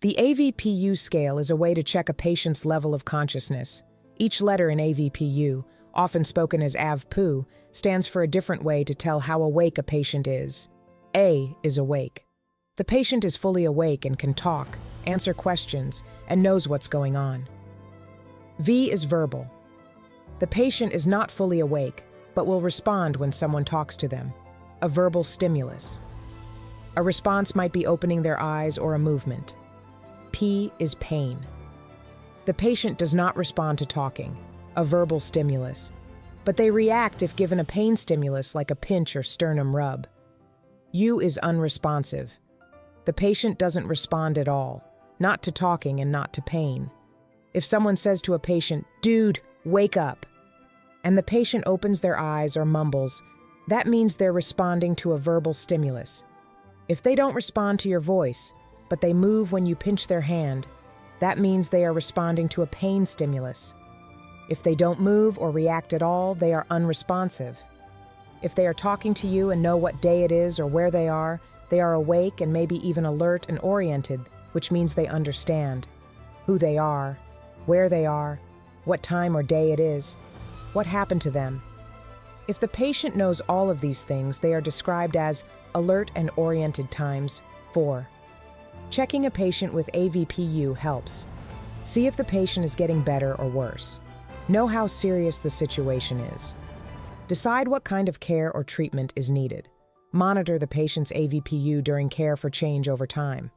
The AVPU scale is a way to check a patient's level of consciousness. Each letter in AVPU, often spoken as AVPU, stands for a different way to tell how awake a patient is. A is awake. The patient is fully awake and can talk, answer questions, and knows what's going on. V is verbal. The patient is not fully awake, but will respond when someone talks to them. A verbal stimulus. A response might be opening their eyes or a movement. P is pain. The patient does not respond to talking, a verbal stimulus, but they react if given a pain stimulus like a pinch or sternum rub. U is unresponsive. The patient doesn't respond at all, not to talking and not to pain. If someone says to a patient, "Dude, wake up," and the patient opens their eyes or mumbles, that means they're responding to a verbal stimulus. If they don't respond to your voice, but they move when you pinch their hand, that means they are responding to a pain stimulus. If they don't move or react at all, they are unresponsive. If they are talking to you and know what day it is or where they are awake and maybe even alert and oriented, which means they understand who they are, where they are, what time or day it is, what happened to them. If the patient knows all of these things, they are described as alert and oriented times 4. Checking a patient with AVPU helps. See if the patient is getting better or worse. Know how serious the situation is. Decide what kind of care or treatment is needed. Monitor the patient's AVPU during care for change over time.